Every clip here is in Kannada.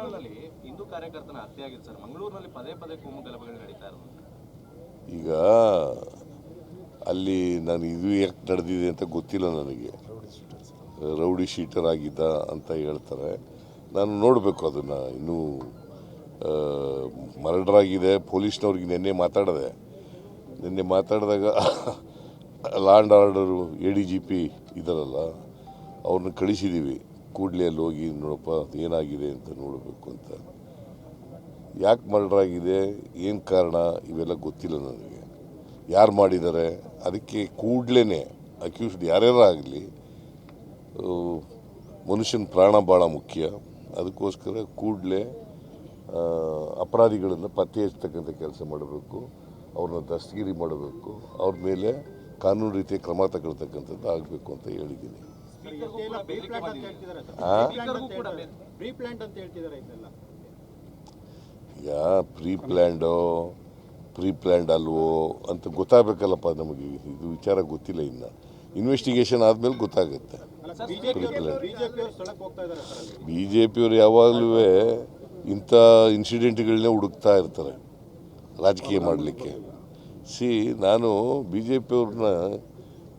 ಬೆಳಗಾವಿಯಲ್ಲಿ ಹಿಂದೂ ಕಾರ್ಯಕರ್ತನ ಹತ್ಯೆ ಆಗಿದೆ ಸರ್. ಮಂಗಳೂರಿನಲ್ಲಿ ಪದೇ ಪದೇ ಕೋಮು ಗಲಭೆಗಳು ನಡೀತಾ ಇರೋದು. ಈಗ ಅಲ್ಲಿ ನಾನು ಇದು ಯಾಕೆ ನಡೆದಿದೆ ಅಂತ ಗೊತ್ತಿಲ್ಲ ನನಗೆ. ರೌಡಿ ಶೀಟರ್ ಆಗಿದ್ದ ಅಂತ ಹೇಳ್ತಾರೆ. ನಾನು ನೋಡಬೇಕು ಅದನ್ನು. ಇನ್ನೂ ಮರ್ಡರ್ ಆಗಿದೆ. ಪೊಲೀಸ್ನವ್ರಿಗೆ ನಿನ್ನೆ ಮಾತಾಡಿದಾಗ ಲಾ ಆ್ಯಂಡ್ ಆರ್ಡರು ADGP ಇದ್ದಾರಲ್ಲ, ಅವ್ರನ್ನ ಕಳಿಸಿದ್ದೀವಿ. ಕೂಡಲೇ ಅಲ್ಲಿ ಹೋಗಿ ನೋಡಪ್ಪ ಏನಾಗಿದೆ ಅಂತ ನೋಡಬೇಕು ಅಂತ. ಯಾಕೆ ಮರ್ಡರ್ ಆಗಿದೆ, ಏನು ಕಾರಣ, ಇವೆಲ್ಲ ಗೊತ್ತಿಲ್ಲ ನನಗೆ. ಯಾರು ಮಾಡಿದ್ದಾರೆ ಅದಕ್ಕೆ ಕೂಡಲೇ ಅಕ್ಯೂಸ್ಡ್ ಯಾರ್ಯಾರು ಆಗಲಿ, ಮನುಷ್ಯನ ಪ್ರಾಣ ಭಾಳ ಮುಖ್ಯ. ಅದಕ್ಕೋಸ್ಕರ ಕೂಡಲೇ ಅಪರಾಧಿಗಳನ್ನು ಪತ್ತೆ ಹಚ್ಚತಕ್ಕಂಥ ಕೆಲಸ ಮಾಡಬೇಕು. ಅವ್ರನ್ನ ದಸ್ತಗಿರಿ ಮಾಡಬೇಕು. ಅವ್ರ ಮೇಲೆ ಕಾನೂನು ರೀತಿಯ ಕ್ರಮ ತಗೊಳ್ತಕ್ಕಂಥದ್ದು ಆಗಬೇಕು ಅಂತ ಹೇಳಿದ್ದೀನಿ. ಈಗ ಪ್ರೀ ಪ್ಲ್ಯಾಂಡ್ ಅಲ್ವೋ ಅಂತ ಗೊತ್ತಾಗಬೇಕಲ್ಲಪ್ಪ ನಮಗೆ. ಇದು ವಿಚಾರ ಗೊತ್ತಿಲ್ಲ. ಇನ್ನು ಇನ್ವೆಸ್ಟಿಗೇಷನ್ ಆದಮೇಲೆ ಗೊತ್ತಾಗುತ್ತೆ. BJPಯವರು ಯಾವಾಗಲೂ ಇಂಥ ಇನ್ಸಿಡೆಂಟ್ಗಳನ್ನೇ ಹುಡುಕ್ತಾ ಇರ್ತಾರೆ ರಾಜಕೀಯ ಮಾಡಲಿಕ್ಕೆ. ನಾನು BJPಯವ್ರನ್ನ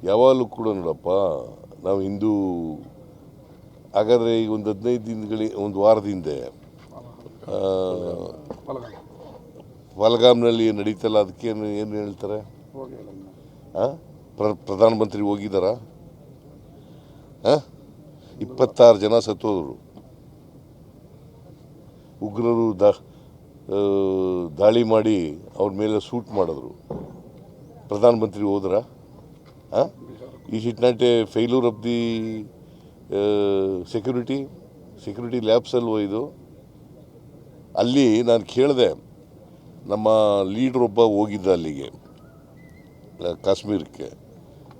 ಯಾವಾಗಲೂ ಕೂಡ ನೋಡಪ್ಪ, ನಾವು ಹಿಂದೂ ಹಾಗಾದರೆ ಈಗ ಒಂದು 15 ಒಂದು ವಾರದ ಹಿಂದೆ ಪಹಲ್ಗಾಮ್ನಲ್ಲಿ ನಡೀತಲ್ಲ, ಅದಕ್ಕೆ ಏನು ಹೇಳ್ತಾರೆ? ಪ್ರಧಾನಮಂತ್ರಿ ಹೋಗಿದ್ದಾರಾ? 26 ಜನ ಸತ್ತೋದ್ರು. ಉಗ್ರರು ದಾಳಿ ಮಾಡಿ ಅವ್ರ ಮೇಲೆ ಶೂಟ್ ಮಾಡಿದ್ರು. ಪ್ರಧಾನಮಂತ್ರಿ ಹೋದ್ರ? Is it not a failure of the security ಲ್ಯಾಬ್ಸಲ್ವೋ ಇದು? ಅಲ್ಲಿ ನಾನು ಕೇಳಿದೆ, ನಮ್ಮ ಲೀಡ್ರ್ ಒಬ್ಬ ಹೋಗಿದ್ದ ಅಲ್ಲಿಗೆ ಕಾಶ್ಮೀರಕ್ಕೆ.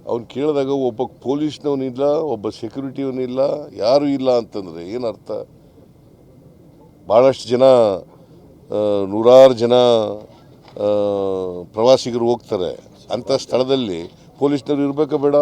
ಅವ್ನು ಕೇಳಿದಾಗ ಒಬ್ಬ ಪೊಲೀಸ್ನವನಿಲ್ಲ, ಒಬ್ಬ ಸೆಕ್ಯೂರಿಟಿಯವನಿಲ್ಲ, ಯಾರೂ ಇಲ್ಲ ಅಂತಂದರೆ ಏನರ್ಥ? ಭಾಳಷ್ಟು ಜನ, ನೂರಾರು ಜನ ಪ್ರವಾಸಿಗರು ಹೋಗ್ತಾರೆ. ಅಂಥ ಸ್ಥಳದಲ್ಲಿ ಪೊಲೀಸ್ನವ್ರು ಇರಬೇಕಾ ಬೇಡ?